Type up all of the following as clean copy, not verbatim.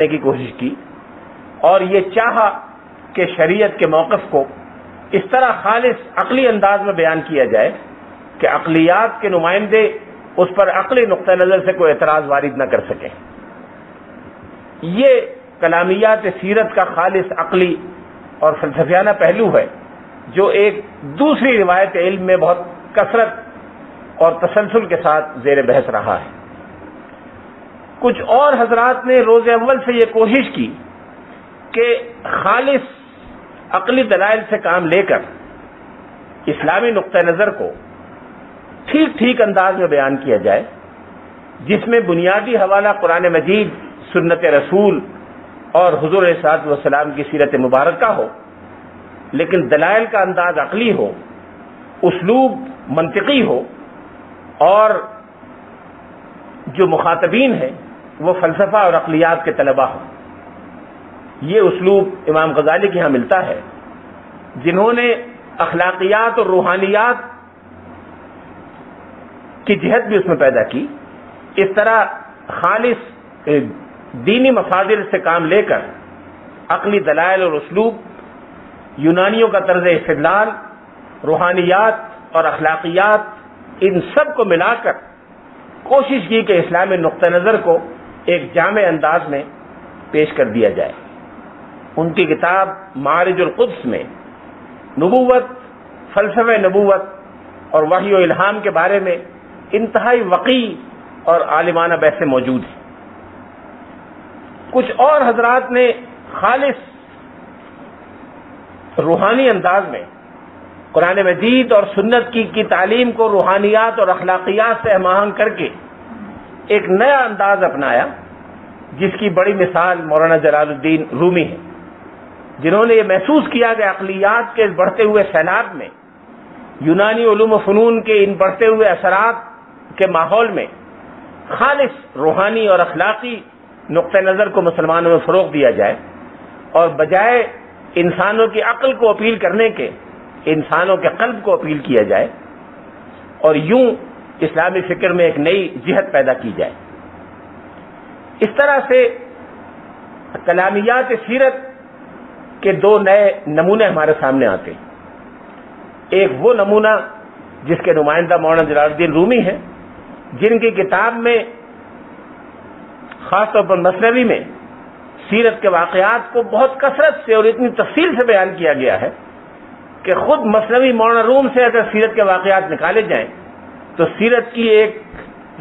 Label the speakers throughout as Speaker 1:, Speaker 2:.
Speaker 1: کی کوشش کی اور یہ چاہا کہ شریعت کے موقف کو اس طرح خالص عقلی انداز میں بیان کیا جائے کہ عقلیات کے نمائندے اس پر عقلی نقطہ نظر سے کوئی اعتراض وارد نہ کر سکیں. یہ کلامیات سیرت کا خالص عقلی اور فلسفیانہ پہلو ہے جو ایک دوسری روایت علم میں بہت کثرت اور تسلسل کے ساتھ زیر بحث رہا ہے. کچھ اور حضرات نے روز اول سے یہ کوشش کی کہ خالص عقلی دلائل سے کام لے کر اسلامی نقطہ نظر کو ٹھیک ٹھیک انداز میں بیان کیا جائے، جس میں بنیادی حوالہ قرآن مجید، سنت رسول اور حضور علیہ الصلوۃ والسلام کی سیرت مبارکہ ہو، لیکن دلائل کا انداز عقلی ہو، اسلوب منطقی ہو، اور جو مخاطبین ہیں وہ فلسفہ اور عقلیات کے طلباء ہوں. یہ اسلوب امام غزالی کے ہاں ملتا ہے، جنہوں نے اخلاقیات اور روحانیات کی جہت بھی اس میں پیدا کی. اس طرح خالص دینی مصادر سے کام لے کر عقلی دلائل اور اسلوب، یونانیوں کا طرز استدلال، روحانیات اور اخلاقیات، ان سب کو ملا کر کوشش کی کہ اسلامی نقطہ نظر کو ایک جامع انداز میں پیش کر دیا جائے. ان کی کتاب معارج القدس میں نبوت، فلسفہ نبوت اور وحی و الہام کے بارے میں انتہائی وقیع اور عالمانہ بحثیں موجود ہیں. کچھ اور حضرات نے خالص روحانی انداز میں قرآن مجید اور سنت کی تعلیم کو روحانیات اور اخلاقیات سے ہم آہنگ کر کے ایک نیا انداز اپنایا، جس کی بڑی مثال مولانا جلال الدین رومی ہے، جنہوں نے یہ محسوس کیا کہ عقلیات کے بڑھتے ہوئے سیلاب میں، یونانی علوم و فنون کے ان بڑھتے ہوئے اثرات کے ماحول میں خالص روحانی اور اخلاقی نقطہ نظر کو مسلمانوں میں فروغ دیا جائے، اور بجائے انسانوں کی عقل کو اپیل کرنے کے انسانوں کے قلب کو اپیل کیا جائے، اور یوں اسلامی فکر میں ایک نئی جہت پیدا کی جائے. اس طرح سے کلامیات سیرت کے دو نئے نمونے ہمارے سامنے آتے ہیں. ایک وہ نمونہ جس کے نمائندہ مولانا جلال الدین رومی ہیں، جن کی کتاب میں خاص طور پر مثنوی میں سیرت کے واقعات کو بہت کثرت سے اور اتنی تفصیل سے بیان کیا گیا ہے کہ خود مثنوی مولانا روم سے اگر سیرت کے واقعات نکالے جائیں تو سیرت کی ایک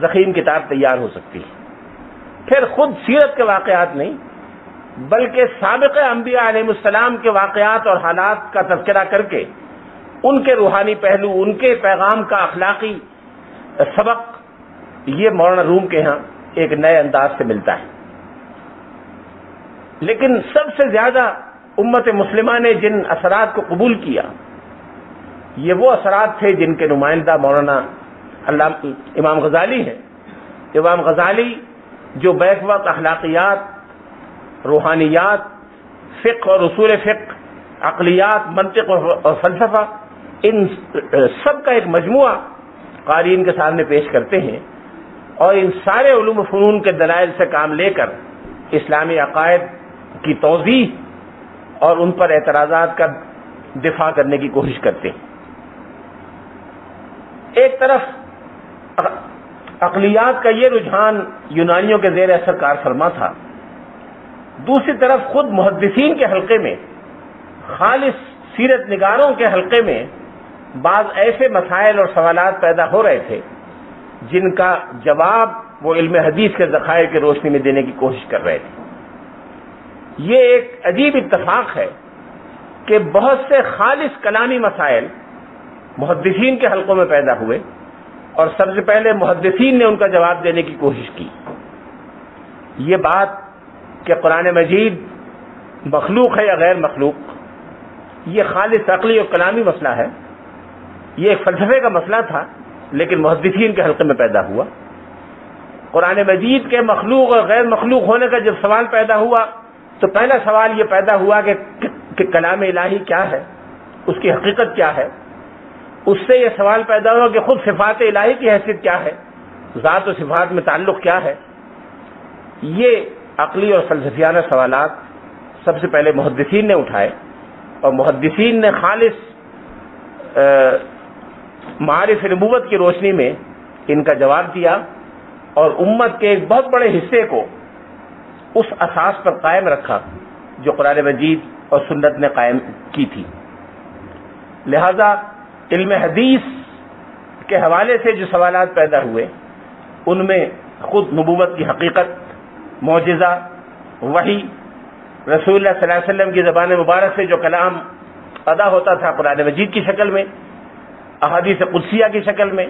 Speaker 1: ضخیم کتاب تیار ہو سکتی ہے. پھر خود سیرت کے واقعات نہیں بلکہ سابق انبیاء علیہ السلام کے واقعات اور حالات کا تذکرہ کر کے ان کے روحانی پہلو، ان کے پیغام کا اخلاقی سبق، یہ مولانا روم کے ہاں ایک نئے انداز سے ملتا ہے. لیکن سب سے زیادہ امت مسلمہ نے جن اثرات کو قبول کیا، یہ وہ اثرات تھے جن کے نمائندہ مولانا امام غزالی ہیں. امام غزالی جو بیک وقت اخلاقیات، روحانیات، فقہ اور اصول فقہ، عقلیات، منطق اور فلسفہ، ان سب کا ایک مجموعہ قارئین کے سامنے پیش کرتے ہیں، اور ان سارے علوم و فنون کے دلائل سے کام لے کر اسلامی عقائد کی توضیح اور ان پر اعتراضات کا دفاع کرنے کی کوشش کرتے ہیں. ایک طرف عقلیات کا یہ رجحان یونانیوں کے زیر اثر کار فرما تھا، دوسری طرف خود محدثین کے حلقے میں، خالص سیرت نگاروں کے حلقے میں بعض ایسے مسائل اور سوالات پیدا ہو رہے تھے جن کا جواب وہ علم حدیث کے ذخائر کی روشنی میں دینے کی کوشش کر رہے تھے. یہ ایک عجیب اتفاق ہے کہ بہت سے خالص کلامی مسائل محدثین کے حلقوں میں پیدا ہوئے، اور سب سے پہلے محدثین نے ان کا جواب دینے کی کوشش کی. یہ بات کہ قرآن مجید مخلوق ہے یا غیر مخلوق، یہ خالص عقلی اور کلامی مسئلہ ہے. یہ ایک فلسفے کا مسئلہ تھا، لیکن محدثین کے حلقے میں پیدا ہوا. قرآن مجید کے مخلوق اور غیر مخلوق ہونے کا جب سوال پیدا ہوا تو پہلا سوال یہ پیدا ہوا کہ کلام الہی کیا ہے، اس کی حقیقت کیا ہے. اس سے یہ سوال پیدا ہوا کہ خود صفات الہی کی حیثیت کیا ہے، ذات و صفات میں تعلق کیا ہے. یہ عقلی اور فلسفیانہ سوالات سب سے پہلے محدثین نے اٹھائے، اور محدثین نے خالص معارف نبوت کی روشنی میں ان کا جواب دیا، اور امت کے ایک بہت بڑے حصے کو اس اساس پر قائم رکھا جو قرآن مجید اور سنت نے قائم کی تھی۔ لہذا علم حدیث کے حوالے سے جو سوالات پیدا ہوئے ان میں خود نبوت کی حقیقت، معجزہ، وحی، رسول اللہ صلی اللہ علیہ وسلم کی زبان مبارک سے جو کلام ادا ہوتا تھا قرآن مجید کی شکل میں، احادیث قدسیہ کی شکل میں،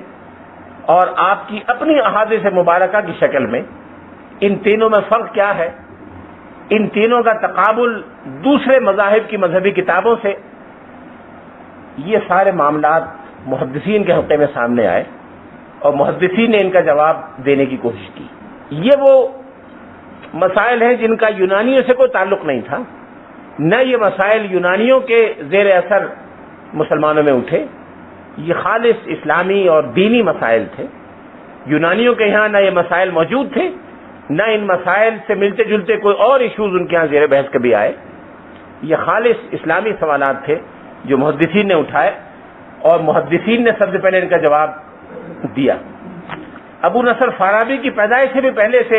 Speaker 1: اور آپ کی اپنی احادیث مبارکہ کی شکل میں، ان تینوں میں فرق کیا ہے، ان تینوں کا تقابل دوسرے مذاہب کی مذہبی کتابوں سے، یہ سارے معاملات محدثین کے حلقے میں سامنے آئے، اور محدثین نے ان کا جواب دینے کی کوشش کی۔ یہ وہ مسائل ہیں جن کا یونانیوں سے کوئی تعلق نہیں تھا، نہ یہ مسائل یونانیوں کے زیر اثر مسلمانوں میں اٹھے، یہ خالص اسلامی اور دینی مسائل تھے۔ یونانیوں کے یہاں نہ یہ مسائل موجود تھے، نہ ان مسائل سے ملتے جلتے کوئی اور ایشوز ان کے یہاں زیر بحث کبھی آئے۔ یہ خالص اسلامی سوالات تھے جو محدثین نے اٹھائے، اور محدثین نے سب سے پہلے ان کا جواب دیا۔ ابو نصر فارابی کی پیدائش سے بھی پہلے سے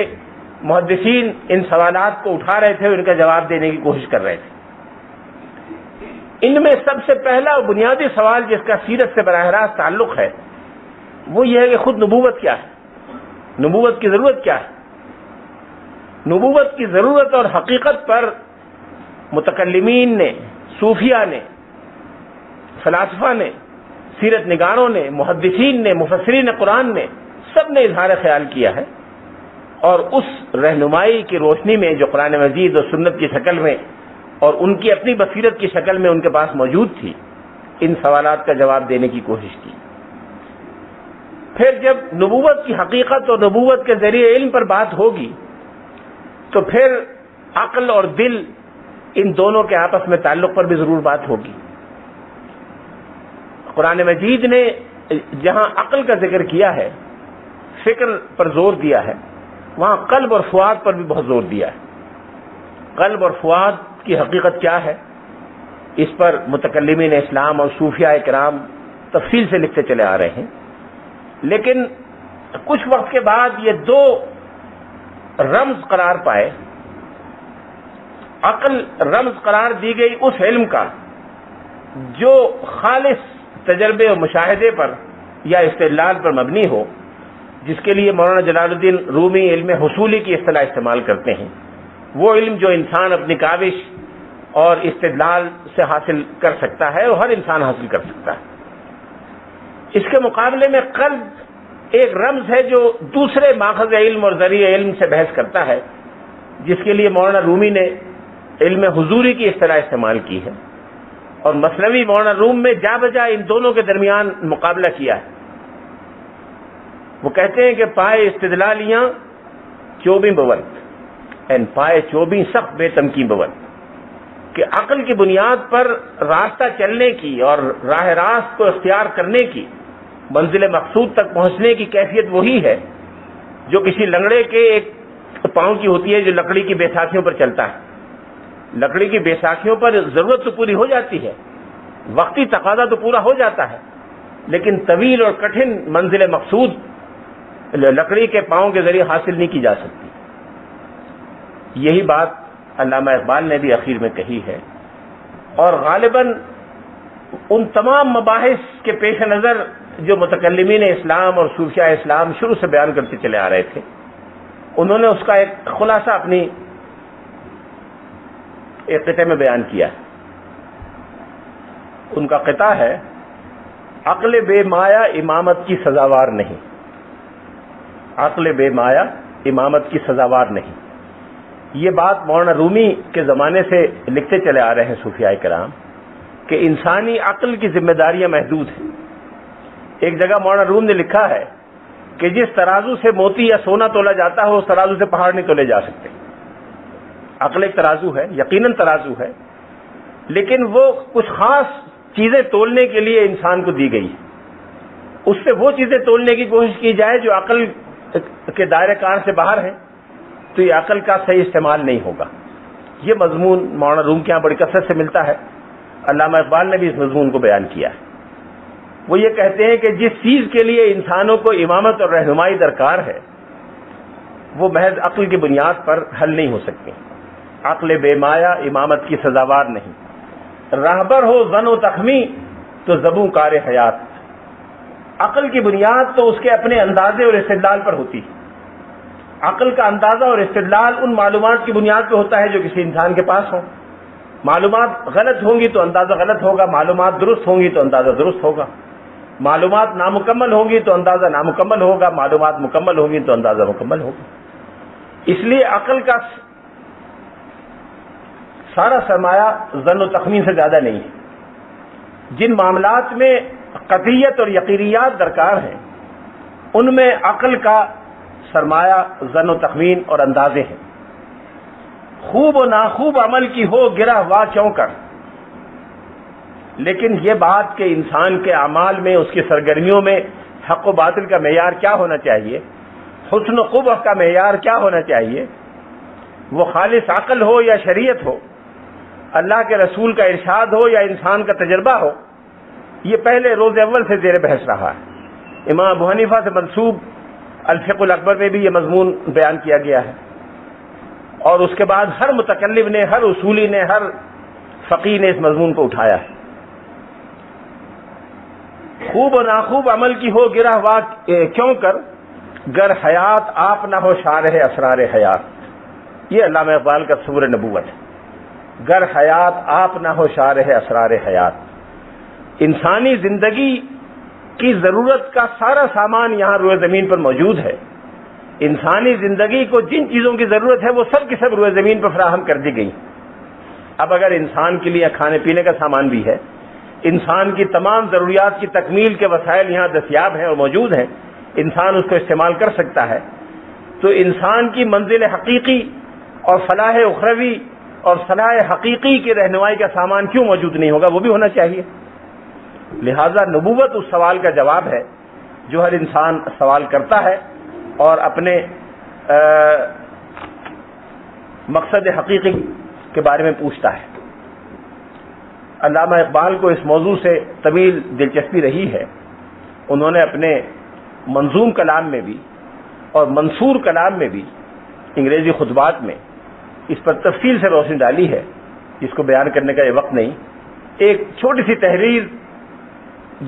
Speaker 1: محدثین ان سوالات کو اٹھا رہے تھے اور ان کا جواب دینے کی کوشش کر رہے تھے۔ ان میں سب سے پہلا اور بنیادی سوال جس کا سیرت سے براہ راست تعلق ہے وہ یہ ہے کہ خود نبوت کیا ہے، نبوت کی ضرورت کیا ہے۔ نبوت کی ضرورت اور حقیقت پر متکلمین نے، صوفیہ نے، فلاسفہ نے، سیرت نگاروں نے، محدثین نے، مفسرین قرآن نے، سب نے اظہار خیال کیا ہے، اور اس رہنمائی کی روشنی میں جو قرآن مجید اور سنت کی شکل میں اور ان کی اپنی بصیرت کی شکل میں ان کے پاس موجود تھی، ان سوالات کا جواب دینے کی کوشش کی۔ پھر جب نبوت کی حقیقت اور نبوت کے ذریعے علم پر بات ہوگی تو پھر عقل اور دل، ان دونوں کے آپس میں تعلق پر بھی ضرور بات ہوگی۔ قرآن مجید نے جہاں عقل کا ذکر کیا ہے، فکر پر زور دیا ہے، وہاں قلب اور فؤاد پر بھی بہت زور دیا ہے۔ قلب اور فؤاد کی حقیقت کیا ہے، اس پر متکلمین اسلام اور صوفیاء کرام تفصیل سے لکھتے چلے آ رہے ہیں، لیکن کچھ وقت کے بعد یہ دو رمز قرار پائے۔ عقل رمز قرار دی گئی اس علم کا جو خالص تجربے اور مشاہدے پر یا استدلال پر مبنی ہو، جس کے لیے مولانا جلال الدین رومی علم حصولی کی اصطلاح استعمال کرتے ہیں، وہ علم جو انسان اپنی کاوش اور استدلال سے حاصل کر سکتا ہے اور ہر انسان حاصل کر سکتا ہے۔ اس کے مقابلے میں قلب ایک رمز ہے جو دوسرے ماخذ علم اور ذریعہ علم سے بحث کرتا ہے، جس کے لیے مولانا رومی نے علم حضوری کی اصطلاح استعمال کی ہے، اور مثنوی مولانا روم میں جا بجا ان دونوں کے درمیان مقابلہ کیا ہے۔ وہ کہتے ہیں کہ پائے استدلالیاں چوبیں بود، پائے چوبیں سخت بے تمکین بود، کہ عقل کی بنیاد پر راستہ چلنے کی اور راہ راست کو اختیار کرنے کی، منزل مقصود تک پہنچنے کی کیفیت وہی ہے جو کسی لنگڑے کے ایک پاؤں کی ہوتی ہے جو لکڑی کی بیساکھیوں پر چلتا ہے۔ لکڑی کی بیساکھیوں پر ضرورت تو پوری ہو جاتی ہے، وقتی تقاضا تو پورا ہو جاتا ہے، لیکن طویل اور کٹھن منزل مقصود لکڑی کے پاؤں کے ذریعے حاصل نہیں کی جا سکتی۔ یہی بات علامہ اقبال نے بھی اخیر میں کہی ہے، اور غالباً ان تمام مباحث کے پیش نظر جو متکلمین اسلام اور صوفیاء اسلام شروع سے بیان کرتے چلے آ رہے تھے، انہوں نے اس کا ایک خلاصہ اپنی ایک قطعے میں بیان کیا ہے۔ ان کا قطعہ ہے، عقل بے مایا امامت کی سزاوار نہیں، عقل بے مایا امامت کی سزاوار نہیں۔ یہ بات مولانا رومی کے زمانے سے لکھتے چلے آ رہے ہیں صوفیاء کرام کہ انسانی عقل کی ذمہ داریاں محدود ہیں۔ ایک جگہ مولانا روم نے لکھا ہے کہ جس ترازو سے موتی یا سونا تولا جاتا ہے اس ترازو سے پہاڑ نہیں تولے جا سکتے۔ عقل ایک ترازو ہے، یقیناً ترازو ہے، لیکن وہ کچھ خاص چیزیں تولنے کے لیے انسان کو دی گئی ہے۔ اس سے وہ چیزیں تولنے کی کوشش کی جائے جو عقل کے دائرہ کار سے باہر ہیں، تو تو یہ عقل کا صحیح استعمال نہیں ہوگا. یہ مضمون مولانا روم کے یہاں بڑی کثرت سے ملتا ہے. علامہ اقبال نے بھی اس مضمون کو بیان کیا ہے. وہ یہ کہتے ہیں کہ جس چیز کے لیے انسانوں کو امامت اور رہنمائی درکار ہے وہ محض عقل کی بنیاد پر حل نہیں ہو سکتی. عقل بے مایا امامت کی سزاوار نہیں. راہبر ہو زن و تخمی تو زبوں کار حیات. عقل کی بنیاد تو اس کے اپنے اندازے اور استدلال پر ہوتی ہے. عقل کا اندازہ اور استدلال ان معلومات کی بنیاد پہ ہوتا ہے جو کسی انسان کے پاس ہوں. معلومات غلط ہوں گی تو اندازہ غلط ہوگا، معلومات درست ہوں گی تو اندازہ درست ہوگا، معلومات نامکمل ہوں گی تو اندازہ نامکمل ہوگا، معلومات مکمل ہوں گی تو اندازہ مکمل ہوگا. اس لیے عقل کا سارا سرمایہ ظن و تخمین سے زیادہ نہیں ہے. جن معاملات میں قطعیت اور یقینیات درکار ہیں ان میں عقل کا سرمایہ ظن و تخمین اور اندازے ہیں. خوب و ناخوب عمل کی ہو گرہ وا کیوں کر، لیکن یہ بات کہ انسان کے اعمال میں، اس کی سرگرمیوں میں حق و باطل کا معیار کیا ہونا چاہیے، حسن و قبح کا معیار کیا ہونا چاہیے، وہ خالص عقل ہو یا شریعت ہو، اللہ کے رسول کا ارشاد ہو یا انسان کا تجربہ ہو، یہ پہلے روز اول سے زیر بحث رہا ہے. امام ابو حنیفہ سے منسوب الفقہ الاکبر میں بھی یہ مضمون بیان کیا گیا ہے، اور اس کے بعد ہر متکلم نے، ہر اصولی نے، ہر فقیہ نے اس مضمون کو اٹھایا ہے. خوب و ناخوب عمل کی ہو گرہ وا کیوں کر، گر حیات آپ نہ ہو شارح اسرار حیات. یہ علامہ اقبال کا تصور نبوت ہے. گر حیات آپ نہ ہو شارح اسرار حیات. انسانی زندگی کی ضرورت کا سارا سامان یہاں روئے زمین پر موجود ہے. انسانی زندگی کو جن چیزوں کی ضرورت ہے وہ سب کی سب روئے زمین پر فراہم کر دی گئی. اب اگر انسان کے لیے کھانے پینے کا سامان بھی ہے، انسان کی تمام ضروریات کی تکمیل کے وسائل یہاں دستیاب ہیں اور موجود ہیں، انسان اس کو استعمال کر سکتا ہے، تو انسان کی منزل حقیقی اور فلاح اخروی اور صلاح حقیقی کی رہنمائی کا سامان کیوں موجود نہیں ہوگا؟ وہ بھی ہونا چاہیے. لہذا نبوت اس سوال کا جواب ہے جو ہر انسان سوال کرتا ہے اور اپنے مقصد حقیقی کے بارے میں پوچھتا ہے. علامہ اقبال کو اس موضوع سے طویل دلچسپی رہی ہے. انہوں نے اپنے منظوم کلام میں بھی اور منصور کلام میں بھی، انگریزی خطبات میں، اس پر تفصیل سے روشنی ڈالی ہے، جس کو بیان کرنے کا یہ وقت نہیں. ایک چھوٹی سی تحریر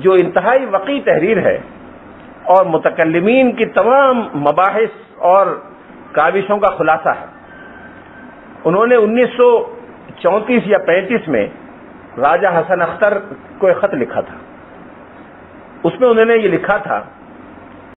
Speaker 1: جو انتہائی وقیع تحریر ہے اور متکلمین کی تمام مباحث اور کاوشوں کا خلاصہ ہے. انہوں نے 1934 یا 35 میں راجہ حسن اختر کو ایک خط لکھا تھا. اس میں انہوں نے یہ لکھا تھا